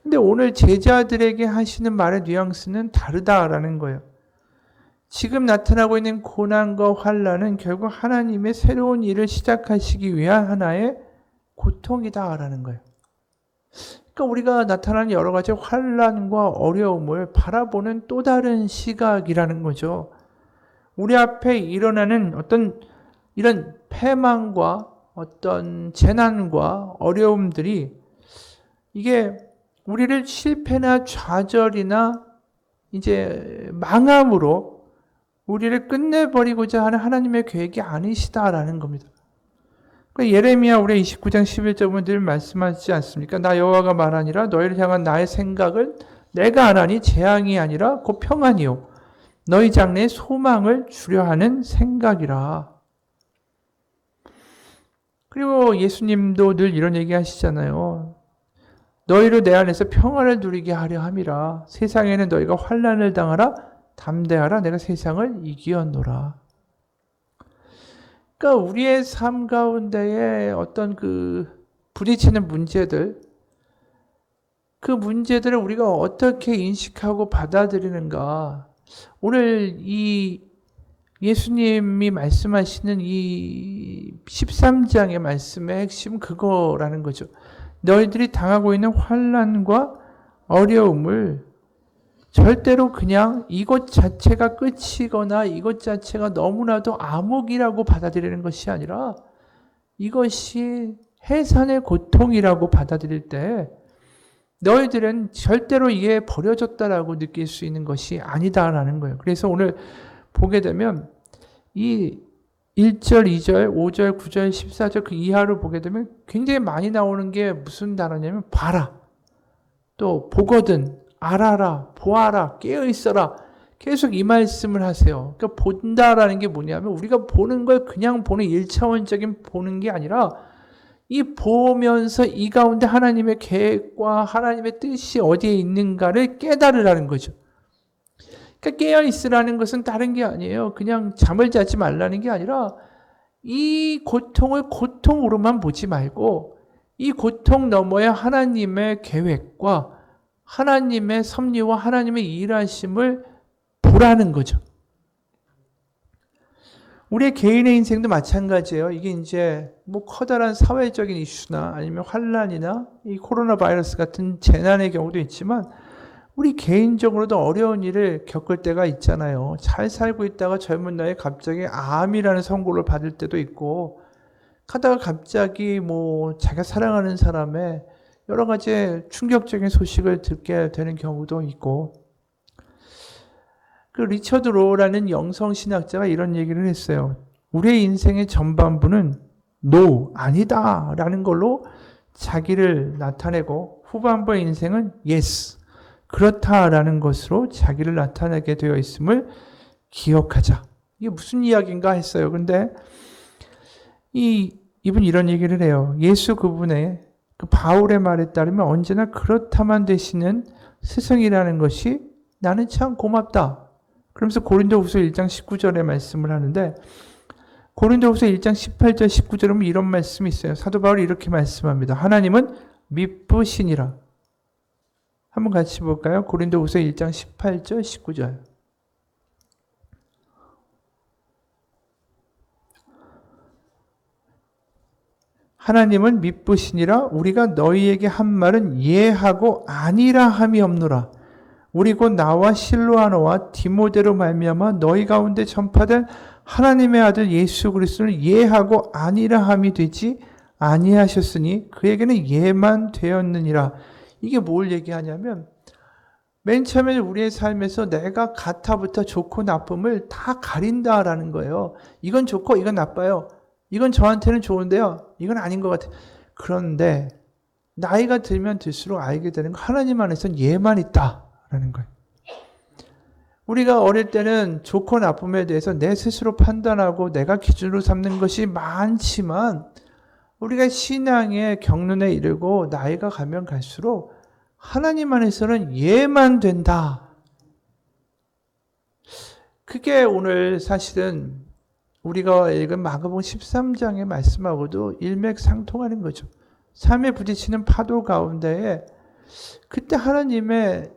근데 오늘 제자들에게 하시는 말의 뉘앙스는 다르다라는 거예요. 지금 나타나고 있는 고난과 환난은 결국 하나님의 새로운 일을 시작하시기 위한 하나의 고통이다라는 거예요. 그러니까 우리가 나타나는 여러 가지 환난과 어려움을 바라보는 또 다른 시각이라는 거죠. 우리 앞에 일어나는 어떤 이런 패망과 어떤 재난과 어려움들이 이게 우리를 실패나 좌절이나 이제 망함으로 우리를 끝내버리고자 하는 하나님의 계획이 아니시다라는 겁니다. 그러니까 예레미야 우리 29장 11절 보면 늘 말씀하지 않습니까? 나 여호와가 말하니라 너희를 향한 나의 생각을 내가 안 하니 재앙이 아니라 곧 평안이요 너희 장래에 소망을 주려 하는 생각이라. 그리고 예수님도 늘 이런 얘기 하시잖아요. 너희를 내 안에서 평안을 누리게 하려 함이라. 세상에는 너희가 환난을 당하라 담대하라 내가 세상을 이기었노라. 그러니까 우리의 삶 가운데에 어떤 부딪히는 문제들, 그 문제들을 우리가 어떻게 인식하고 받아들이는가. 오늘 이 예수님이 말씀하시는 이 13장의 말씀의 핵심은 그거라는 거죠. 너희들이 당하고 있는 환난과 어려움을 절대로 그냥 이것 자체가 끝이거나 이것 자체가 너무나도 암흑이라고 받아들이는 것이 아니라 이것이 해산의 고통이라고 받아들일 때 너희들은 절대로 이게 버려졌다라고 느낄 수 있는 것이 아니다라는 거예요. 그래서 오늘 보게 되면 이 1절, 2절, 5절, 9절, 14절 그 이하로 보게 되면 굉장히 많이 나오는 게 무슨 단어냐면 봐라, 또 보거든, 알아라, 보아라, 깨어있어라. 계속 이 말씀을 하세요. 그러니까 본다라는 게 뭐냐면 우리가 보는 걸 그냥 보는 1차원적인 보는 게 아니라 이 보면서 이 가운데 하나님의 계획과 하나님의 뜻이 어디에 있는가를 깨달으라는 거죠. 그러니까 깨어있으라는 것은 다른 게 아니에요. 그냥 잠을 자지 말라는 게 아니라 이 고통을 고통으로만 보지 말고 이 고통 너머에 하나님의 계획과 하나님의 섭리와 하나님의 일하심을 보라는 거죠. 우리의 개인의 인생도 마찬가지예요. 이게 이제 커다란 사회적인 이슈나 아니면 환난이나 이 코로나 바이러스 같은 재난의 경우도 있지만 우리 개인적으로도 어려운 일을 겪을 때가 있잖아요. 잘 살고 있다가 젊은 나이에 갑자기 암이라는 선고를 받을 때도 있고 하다가 갑자기 자기가 사랑하는 사람의 여러 가지 충격적인 소식을 듣게 되는 경우도 있고 그 리처드 로라는 영성신학자가 이런 얘기를 했어요. 우리의 인생의 전반부는 no, 아니다 라는 걸로 자기를 나타내고 후반부의 인생은 yes, 그렇다라는 것으로 자기를 나타내게 되어 있음을 기억하자. 이게 무슨 이야기인가 했어요. 근데 이분이 이런 얘기를 해요. 예수 그분의 그 바울의 말에 따르면 언제나 그렇다만 되시는 스승이라는 것이 나는 참 고맙다. 그러면서 고린도후서 1장 19절에 말씀을 하는데 고린도후서 1장 18절 19절에 보면 이런 말씀이 있어요. 사도 바울이 이렇게 말씀합니다. 하나님은 미쁘시니라. 한번 같이 볼까요? 고린도후서 1장 18절 19절. 하나님은 미쁘시니라. 우리가 너희에게 한 말은 예하고 아니라 함이 없노라. 우리 곧 나와 실로아노와 디모데로 말미암아 너희 가운데 전파된 하나님의 아들 예수 그리스도를 예하고 아니라 함이 되지 아니하셨으니 그에게는 예만 되었느니라. 이게 뭘 얘기하냐면 맨 처음에 우리의 삶에서 내가 가타부터 좋고 나쁨을 다 가린다라는 거예요. 이건 좋고 이건 나빠요. 이건 저한테는 좋은데요. 이건 아닌 것 같아요. 그런데 나이가 들면 들수록 알게 되는 거 하나님 안에서는 예만 있다라는 거예요. 우리가 어릴 때는 좋고 나쁨에 대해서 내 스스로 판단하고 내가 기준으로 삼는 것이 많지만 우리가 신앙의 경륜에 이르고 나이가 가면 갈수록 하나님 안에서는 예만 된다. 그게 오늘 사실은 우리가 읽은 마가복음 13장의 말씀하고도 일맥상통하는 거죠. 삶에 부딪히는 파도 가운데에 그때 하나님의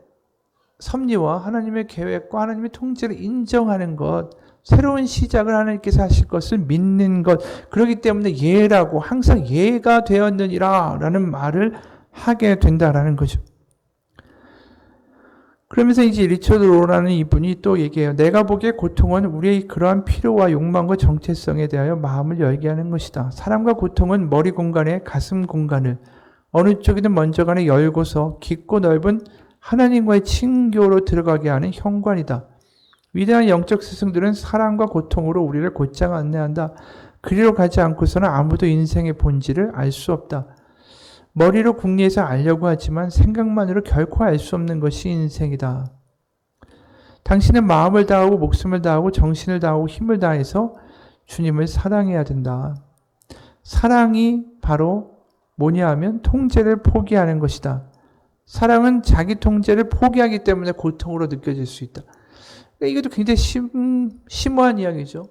섭리와 하나님의 계획과 하나님의 통제를 인정하는 것, 새로운 시작을 하나님께서 하실 것을 믿는 것, 그렇기 때문에 예라고 항상 예가 되었느니라 라는 말을 하게 된다라는 거죠. 그러면서 이제 리처드 로라는 이분이 또 얘기해요. 내가 보기에 고통은 우리의 그러한 필요와 욕망과 정체성에 대하여 마음을 열게 하는 것이다. 사람과 고통은 머리 공간에 가슴 공간을 어느 쪽이든 먼저 간에 열고서 깊고 넓은 하나님과의 친교로 들어가게 하는 현관이다. 위대한 영적 스승들은 사랑과 고통으로 우리를 곧장 안내한다. 그리로 가지 않고서는 아무도 인생의 본질을 알 수 없다. 머리로 궁리해서 알려고 하지만 생각만으로 결코 알 수 없는 것이 인생이다. 당신은 마음을 다하고 목숨을 다하고 정신을 다하고 힘을 다해서 주님을 사랑해야 된다. 사랑이 바로 뭐냐 하면 통제를 포기하는 것이다. 사랑은 자기 통제를 포기하기 때문에 고통으로 느껴질 수 있다. 이것도 굉장히 심오한 이야기죠.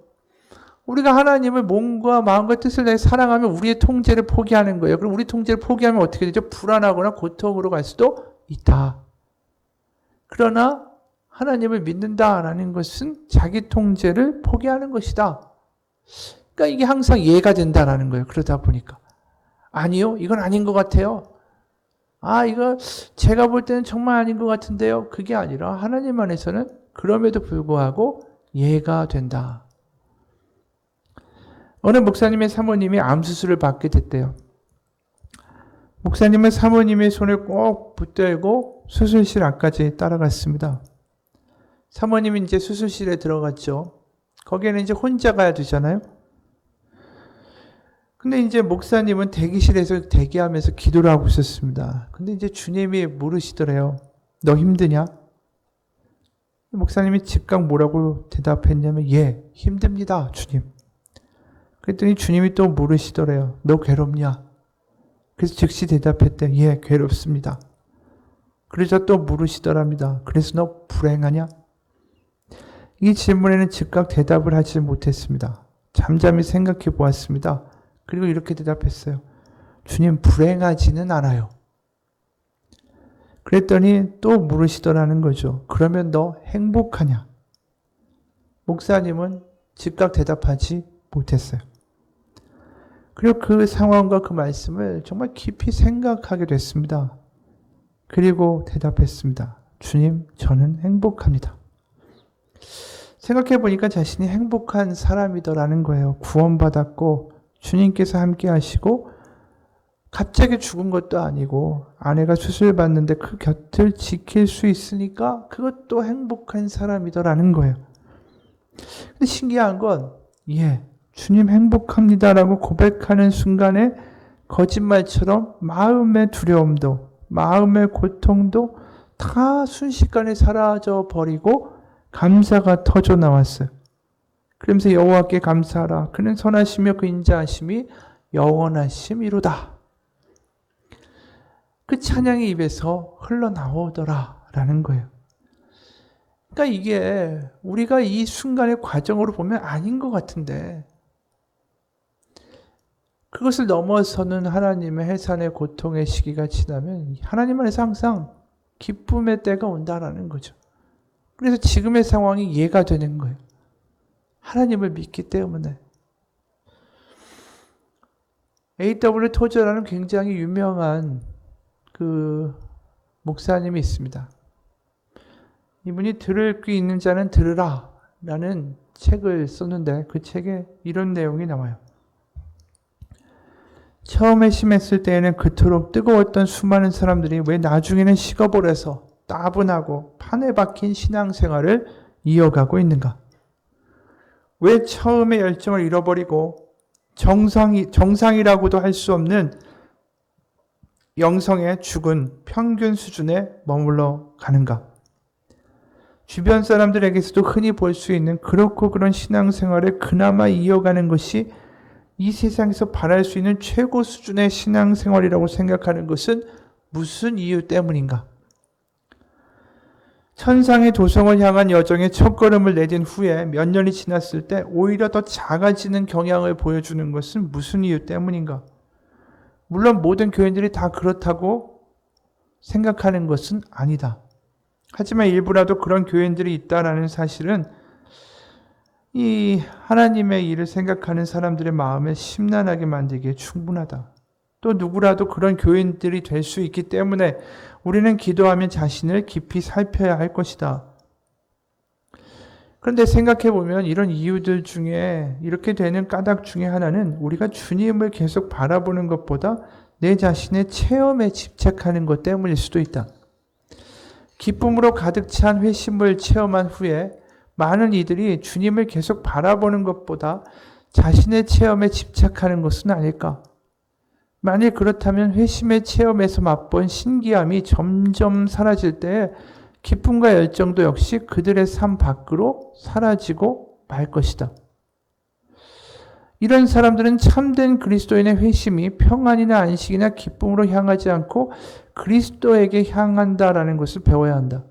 우리가 하나님을 몸과 마음과 뜻을 내어 사랑하면 우리의 통제를 포기하는 거예요. 그럼 우리 통제를 포기하면 어떻게 되죠? 불안하거나 고통으로 갈 수도 있다. 그러나 하나님을 믿는다라는 것은 자기 통제를 포기하는 것이다. 그러니까 이게 항상 이해가 된다라는 거예요. 그러다 보니까. 아니요, 이건 아닌 것 같아요. 이거 제가 볼 때는 정말 아닌 것 같은데요. 그게 아니라 하나님 안에서는 그럼에도 불구하고 이해가 된다. 어느 목사님의 사모님이 암수술을 받게 됐대요. 목사님은 사모님의 손을 꼭 붙들고 수술실 앞까지 따라갔습니다. 사모님이 이제 수술실에 들어갔죠. 거기에는 이제 혼자 가야 되잖아요. 근데 이제 목사님은 대기실에서 대기하면서 기도를 하고 있었습니다. 근데 이제 주님이 물으시더래요. 너 힘드냐? 목사님이 즉각 뭐라고 대답했냐면 예, 힘듭니다, 주님. 그랬더니 주님이 또 물으시더래요. 너 괴롭냐? 그래서 즉시 대답했대. 예, 괴롭습니다. 그러자 또 물으시더랍니다. 그래서 너 불행하냐? 이 질문에는 즉각 대답을 하지 못했습니다. 잠잠히 생각해 보았습니다. 그리고 이렇게 대답했어요. 주님, 불행하지는 않아요. 그랬더니 또 물으시더라는 거죠. 그러면 너 행복하냐? 목사님은 즉각 대답하지 못했어요. 그리고 그 상황과 그 말씀을 정말 깊이 생각하게 됐습니다. 그리고 대답했습니다. 주님, 저는 행복합니다. 생각해 보니까 자신이 행복한 사람이더라는 거예요. 구원받았고 주님께서 함께 하시고 갑자기 죽은 것도 아니고 아내가 수술받는데 그 곁을 지킬 수 있으니까 그것도 행복한 사람이더라는 거예요. 근데 신기한 건 주님 행복합니다라고 고백하는 순간에 거짓말처럼 마음의 두려움도 마음의 고통도 다 순식간에 사라져 버리고 감사가 터져 나왔어요. 그러면서 여호와께 감사하라. 그는 선하시며 그 인자하심이 영원하심이로다. 그 찬양이 입에서 흘러나오더라 라는 거예요. 그러니까 이게 우리가 이 순간의 과정으로 보면 아닌 것 같은데 그것을 넘어서는 하나님의 해산의 고통의 시기가 지나면 하나님 안에서 항상 기쁨의 때가 온다라는 거죠. 그래서 지금의 상황이 이해가 되는 거예요. 하나님을 믿기 때문에. A.W. 토저라는 굉장히 유명한 그 목사님이 있습니다. 이분이 들을 귀 있는 자는 들으라 라는 책을 썼는데 그 책에 이런 내용이 나와요. 처음에 심했을 때에는 그토록 뜨거웠던 수많은 사람들이 왜 나중에는 식어버려서 따분하고 판에 박힌 신앙생활을 이어가고 있는가? 왜 처음에 열정을 잃어버리고 정상이라고도 할 수 없는 영성의 죽은 평균 수준에 머물러 가는가? 주변 사람들에게서도 흔히 볼 수 있는 그렇고 그런 신앙생활을 그나마 이어가는 것이 이 세상에서 바랄 수 있는 최고 수준의 신앙생활이라고 생각하는 것은 무슨 이유 때문인가? 천상의 도성을 향한 여정의 첫걸음을 내딘 후에 몇 년이 지났을 때 오히려 더 작아지는 경향을 보여주는 것은 무슨 이유 때문인가? 물론 모든 교인들이 다 그렇다고 생각하는 것은 아니다. 하지만 일부라도 그런 교인들이 있다라는 사실은 이 하나님의 일을 생각하는 사람들의 마음을 심란하게 만들기에 충분하다. 또 누구라도 그런 교인들이 될 수 있기 때문에 우리는 기도하며 자신을 깊이 살펴야 할 것이다. 그런데 생각해 보면 이런 이유들 중에 이렇게 되는 까닭 중에 하나는 우리가 주님을 계속 바라보는 것보다 내 자신의 체험에 집착하는 것 때문일 수도 있다. 기쁨으로 가득 찬 회심을 체험한 후에 많은 이들이 주님을 계속 바라보는 것보다 자신의 체험에 집착하는 것은 아닐까? 만일 그렇다면 회심의 체험에서 맛본 신기함이 점점 사라질 때 기쁨과 열정도 역시 그들의 삶 밖으로 사라지고 말 것이다. 이런 사람들은 참된 그리스도인의 회심이 평안이나 안식이나 기쁨으로 향하지 않고 그리스도에게 향한다라는 것을 배워야 한다.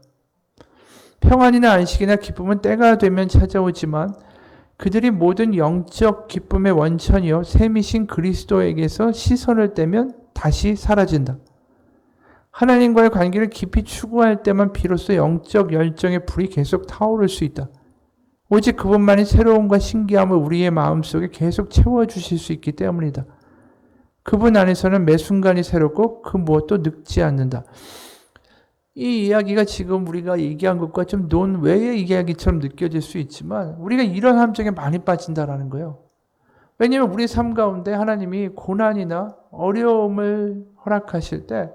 평안이나 안식이나 기쁨은 때가 되면 찾아오지만 그들이 모든 영적 기쁨의 원천이요 샘이신 그리스도에게서 시선을 떼면 다시 사라진다. 하나님과의 관계를 깊이 추구할 때만 비로소 영적 열정의 불이 계속 타오를 수 있다. 오직 그분만이 새로움과 신기함을 우리의 마음속에 계속 채워주실 수 있기 때문이다. 그분 안에서는 매 순간이 새롭고 그 무엇도 늙지 않는다. 이 이야기가 지금 우리가 얘기한 것과 좀 논외의 이야기처럼 느껴질 수 있지만 우리가 이런 함정에 많이 빠진다라는 거예요. 왜냐하면 우리 삶 가운데 하나님이 고난이나 어려움을 허락하실 때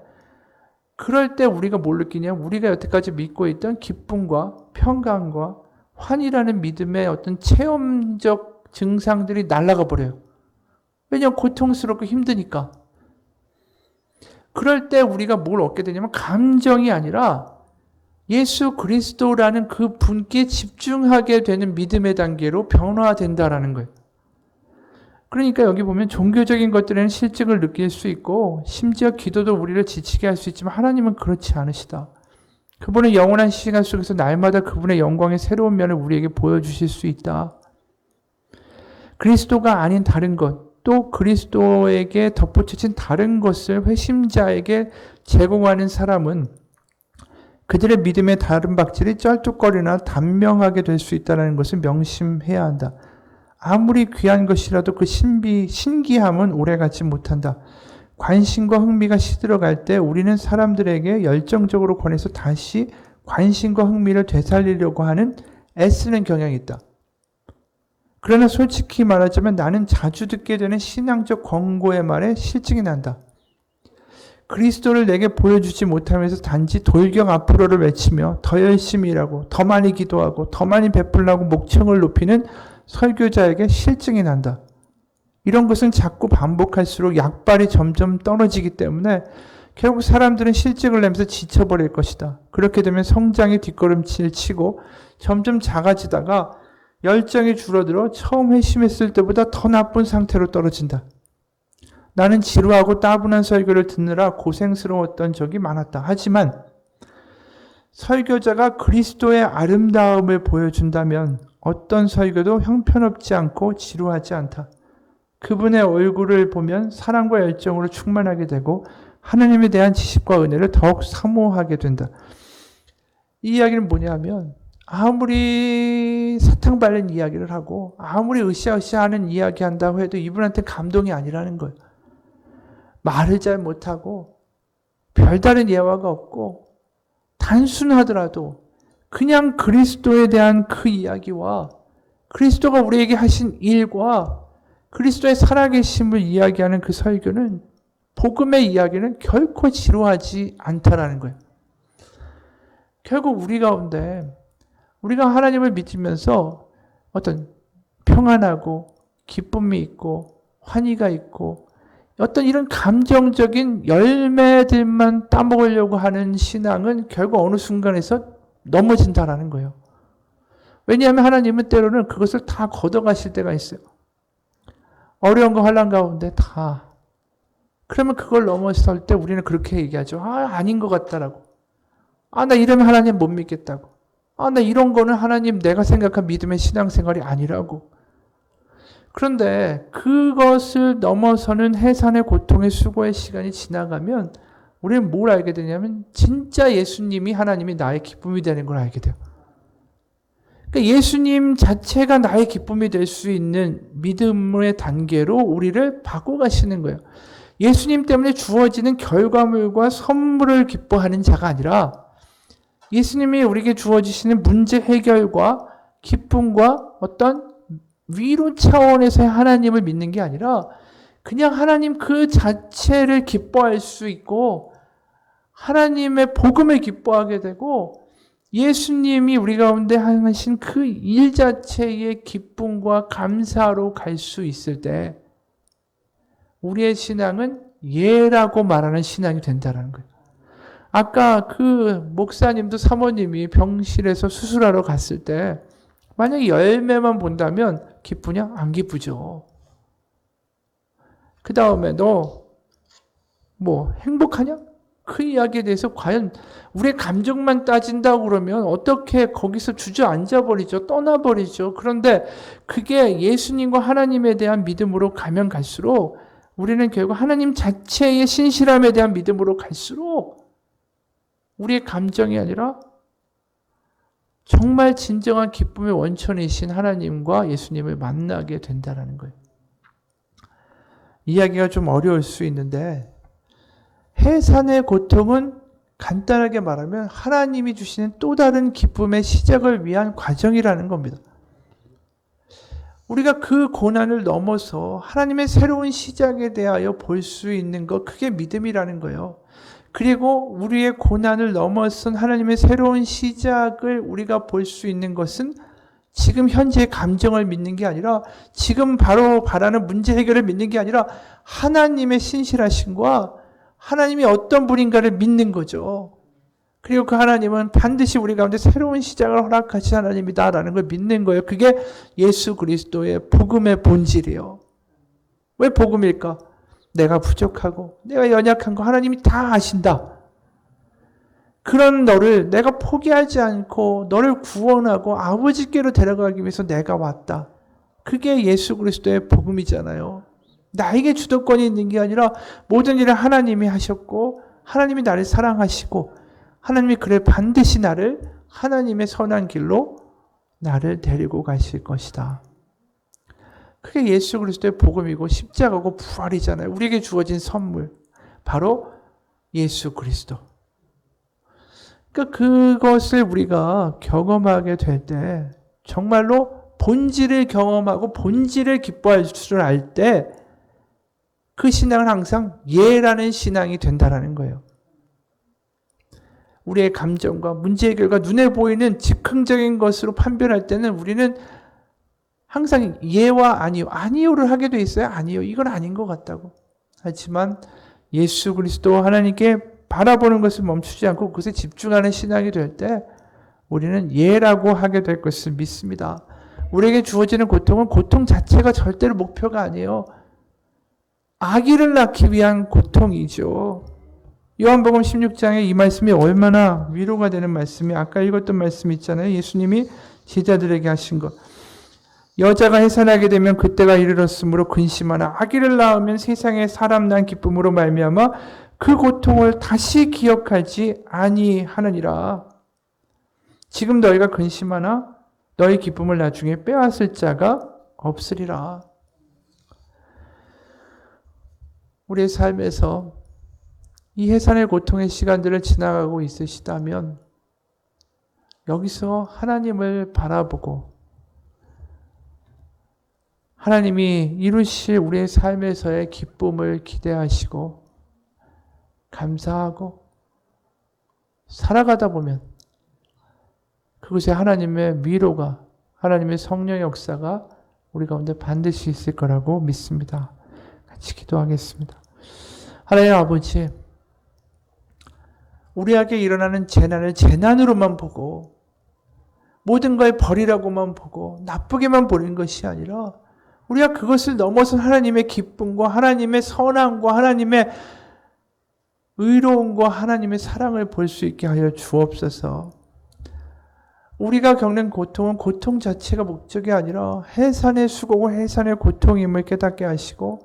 그럴 때 우리가 뭘 느끼냐면 우리가 여태까지 믿고 있던 기쁨과 평강과 환희라는 믿음의 어떤 체험적 증상들이 날아가 버려요. 왜냐하면 고통스럽고 힘드니까. 그럴 때 우리가 뭘 얻게 되냐면 감정이 아니라 예수 그리스도라는 그 분께 집중하게 되는 믿음의 단계로 변화된다라는 거예요. 그러니까 여기 보면 종교적인 것들에는 실증을 느낄 수 있고 심지어 기도도 우리를 지치게 할 수 있지만 하나님은 그렇지 않으시다. 그분은 영원한 시간 속에서 날마다 그분의 영광의 새로운 면을 우리에게 보여주실 수 있다. 그리스도가 아닌 다른 것, 또 그리스도에게 덧붙여진 다른 것을 회심자에게 제공하는 사람은 그들의 믿음의 다른 박질이 쩔뚝거리나 단명하게 될 수 있다는 것을 명심해야 한다. 아무리 귀한 것이라도 그 신기함은 오래가지 못한다. 관심과 흥미가 시들어갈 때 우리는 사람들에게 열정적으로 권해서 다시 관심과 흥미를 되살리려고 하는 애쓰는 경향이 있다. 그러나 솔직히 말하자면 나는 자주 듣게 되는 신앙적 권고의 말에 실증이 난다. 그리스도를 내게 보여주지 못하면서 단지 돌격 앞으로를 외치며 더 열심히 일하고 더 많이 기도하고 더 많이 베풀라고 목청을 높이는 설교자에게 실증이 난다. 이런 것은 자꾸 반복할수록 약발이 점점 떨어지기 때문에 결국 사람들은 실증을 내면서 지쳐버릴 것이다. 그렇게 되면 성장의 뒷걸음질 치고 점점 작아지다가 열정이 줄어들어 처음 회심했을 때보다 더 나쁜 상태로 떨어진다. 나는 지루하고 따분한 설교를 듣느라 고생스러웠던 적이 많았다. 하지만 설교자가 그리스도의 아름다움을 보여준다면 어떤 설교도 형편없지 않고 지루하지 않다. 그분의 얼굴을 보면 사랑과 열정으로 충만하게 되고 하나님에 대한 지식과 은혜를 더욱 사모하게 된다. 이 이야기는 뭐냐면 아무리 사탕 발린 이야기를 하고 아무리 으쌰으쌰하는 이야기 한다고 해도 이분한테 감동이 아니라는 거예요. 말을 잘 못하고 별다른 예화가 없고 단순하더라도 그냥 그리스도에 대한 그 이야기와 그리스도가 우리에게 하신 일과 그리스도의 살아계심을 이야기하는 그 설교는 복음의 이야기는 결코 지루하지 않다라는 거예요. 결국 우리 가운데 우리가 하나님을 믿으면서 어떤 평안하고 기쁨이 있고 환희가 있고 어떤 이런 감정적인 열매들만 따먹으려고 하는 신앙은 결국 어느 순간에서 넘어진다라는 거예요. 왜냐하면 하나님은 때로는 그것을 다 걷어가실 때가 있어요. 어려운 거 환난 가운데 다. 그러면 그걸 넘어설 때 우리는 그렇게 얘기하죠. 아닌 것 같다라고. 나 이러면 하나님 못 믿겠다고. 나 이런 거는 하나님 내가 생각한 믿음의 신앙생활이 아니라고. 그런데 그것을 넘어서는 해산의 고통의 수고의 시간이 지나가면 우리는 뭘 알게 되냐면 진짜 예수님이 하나님이 나의 기쁨이 되는 걸 알게 돼요. 그러니까 예수님 자체가 나의 기쁨이 될 수 있는 믿음의 단계로 우리를 바꿔가시는 거예요. 예수님 때문에 주어지는 결과물과 선물을 기뻐하는 자가 아니라 예수님이 우리에게 주어지시는 문제 해결과 기쁨과 어떤 위로 차원에서의 하나님을 믿는 게 아니라 그냥 하나님 그 자체를 기뻐할 수 있고 하나님의 복음을 기뻐하게 되고 예수님이 우리 가운데 하신 그 일 자체의 기쁨과 감사로 갈 수 있을 때 우리의 신앙은 예라고 말하는 신앙이 된다는 거예요. 아까 그 목사님도 사모님이 병실에서 수술하러 갔을 때 만약에 열매만 본다면 기쁘냐? 안 기쁘죠. 그 다음에 너 뭐 행복하냐? 그 이야기에 대해서 과연 우리의 감정만 따진다고 그러면 어떻게 거기서 주저앉아 버리죠. 떠나버리죠. 그런데 그게 예수님과 하나님에 대한 믿음으로 가면 갈수록 우리는 결국 하나님 자체의 신실함에 대한 믿음으로 갈수록 우리의 감정이 아니라 정말 진정한 기쁨의 원천이신 하나님과 예수님을 만나게 된다는 거예요. 이야기가 좀 어려울 수 있는데 해산의 고통은 간단하게 말하면 하나님이 주시는 또 다른 기쁨의 시작을 위한 과정이라는 겁니다. 우리가 그 고난을 넘어서 하나님의 새로운 시작에 대하여 볼 수 있는 것, 그게 믿음이라는 거예요. 그리고 우리의 고난을 넘어선 하나님의 새로운 시작을 우리가 볼 수 있는 것은 지금 현재의 감정을 믿는 게 아니라 지금 바로 바라는 문제 해결을 믿는 게 아니라 하나님의 신실하심과 하나님이 어떤 분인가를 믿는 거죠. 그리고 그 하나님은 반드시 우리 가운데 새로운 시작을 허락하신 하나님이다라는 걸 믿는 거예요. 그게 예수 그리스도의 복음의 본질이에요. 왜 복음일까? 내가 부족하고 내가 연약한 거 하나님이 다 아신다. 그런 너를 내가 포기하지 않고 너를 구원하고 아버지께로 데려가기 위해서 내가 왔다. 그게 예수 그리스도의 복음이잖아요. 나에게 주도권이 있는 게 아니라 모든 일을 하나님이 하셨고 하나님이 나를 사랑하시고 하나님이 그래 반드시 나를 하나님의 선한 길로 나를 데리고 가실 것이다. 그게 예수 그리스도의 복음이고 십자가고 부활이잖아요. 우리에게 주어진 선물. 바로 예수 그리스도. 그러니까 그것을 우리가 경험하게 될 때 정말로 본질을 경험하고 본질을 기뻐할 줄 알 때 그 신앙은 항상 예라는 신앙이 된다는 거예요. 우리의 감정과 문제 해결과 눈에 보이는 즉흥적인 것으로 판별할 때는 우리는 항상 예와 아니요, 아니요를 하게 돼 있어요. 아니요, 이건 아닌 것 같다고. 하지만 예수 그리스도 하나님께 바라보는 것을 멈추지 않고 그것에 집중하는 신앙이 될 때 우리는 예라고 하게 될 것을 믿습니다. 우리에게 주어지는 고통은 고통 자체가 절대로 목표가 아니에요. 아기를 낳기 위한 고통이죠. 요한복음 16장에 이 말씀이 얼마나 위로가 되는 말씀이 아까 읽었던 말씀 있잖아요. 예수님이 제자들에게 하신 것. 여자가 해산하게 되면 그때가 이르렀으므로 근심하나 아기를 낳으면 세상에 사람 난 기쁨으로 말미암아 그 고통을 다시 기억하지 아니하느니라. 지금 너희가 근심하나 너희 기쁨을 나중에 빼앗을 자가 없으리라. 우리의 삶에서 이 해산의 고통의 시간들을 지나가고 있으시다면 여기서 하나님을 바라보고 하나님이 이루실 우리의 삶에서의 기쁨을 기대하시고 감사하고 살아가다 보면 그곳에 하나님의 위로가 하나님의 성령의 역사가 우리 가운데 반드시 있을 거라고 믿습니다. 같이 기도하겠습니다. 하나님 아버지, 우리에게 일어나는 재난을 재난으로만 보고 모든 걸 버리라고만 보고 나쁘게만 보는 것이 아니라 우리가 그것을 넘어선 하나님의 기쁨과 하나님의 선함과 하나님의 의로움과 하나님의 사랑을 볼 수 있게 하여 주옵소서. 우리가 겪는 고통은 고통 자체가 목적이 아니라 해산의 수고고 해산의 고통임을 깨닫게 하시고,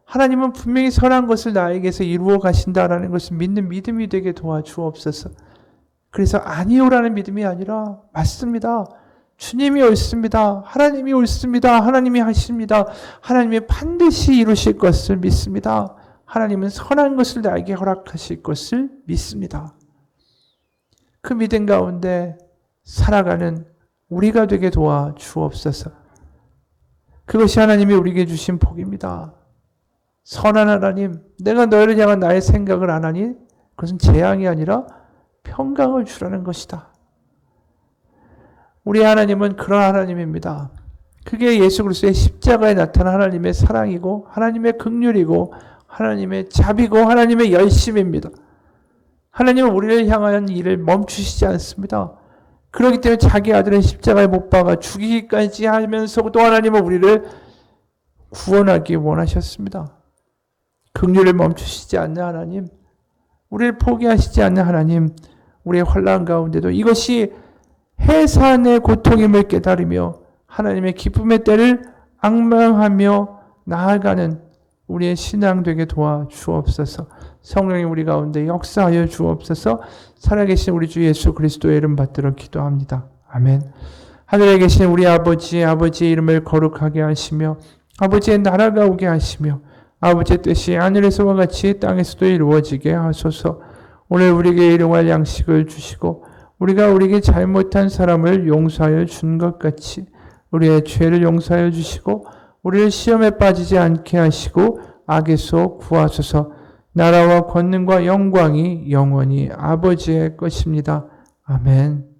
하나님은 분명히 선한 것을 나에게서 이루어 가신다라는 것을 믿는 믿음이 되게 도와주옵소서. 그래서 아니요라는 믿음이 아니라 맞습니다. 주님이 옳습니다. 하나님이 옳습니다. 하나님이 하십니다. 하나님이 반드시 이루실 것을 믿습니다. 하나님은 선한 것을 나에게 허락하실 것을 믿습니다. 그 믿음 가운데 살아가는 우리가 되게 도와 주옵소서. 그것이 하나님이 우리에게 주신 복입니다. 선한 하나님, 내가 너희를 향한 나의 생각을 안 하니 그것은 재앙이 아니라 평강을 주라는 것이다. 우리 하나님은 그런 하나님입니다. 그게 예수 그리스도의 십자가에 나타난 하나님의 사랑이고 하나님의 긍휼이고 하나님의 자비고 하나님의 열심입니다. 하나님은 우리를 향한 일을 멈추시지 않습니다. 그렇기 때문에 자기 아들을 십자가에 못 박아 죽이기까지 하면서도 하나님은 우리를 구원하기 원하셨습니다. 긍휼을 멈추시지 않는 하나님, 우리를 포기하시지 않는 하나님, 우리의 환난 가운데도 이것이 해산의 고통임을 깨달으며 하나님의 기쁨의 때를 앙망하며 나아가는 우리의 신앙 되게 도와주옵소서. 성령님 우리 가운데 역사하여 주옵소서. 살아계신 우리 주 예수 그리스도의 이름 받들어 기도합니다. 아멘. 하늘에 계신 우리 아버지의 이름을 거룩하게 하시며 아버지의 나라가 오게 하시며 아버지의 뜻이 하늘에서와 같이 땅에서도 이루어지게 하소서. 오늘 우리에게 일용할 양식을 주시고 우리가 우리에게 잘못한 사람을 용서하여 준 것 같이 우리의 죄를 용서하여 주시고 우리를 시험에 빠지지 않게 하시고 악에서 구하소서. 나라와 권능과 영광이 영원히 아버지의 것입니다. 아멘.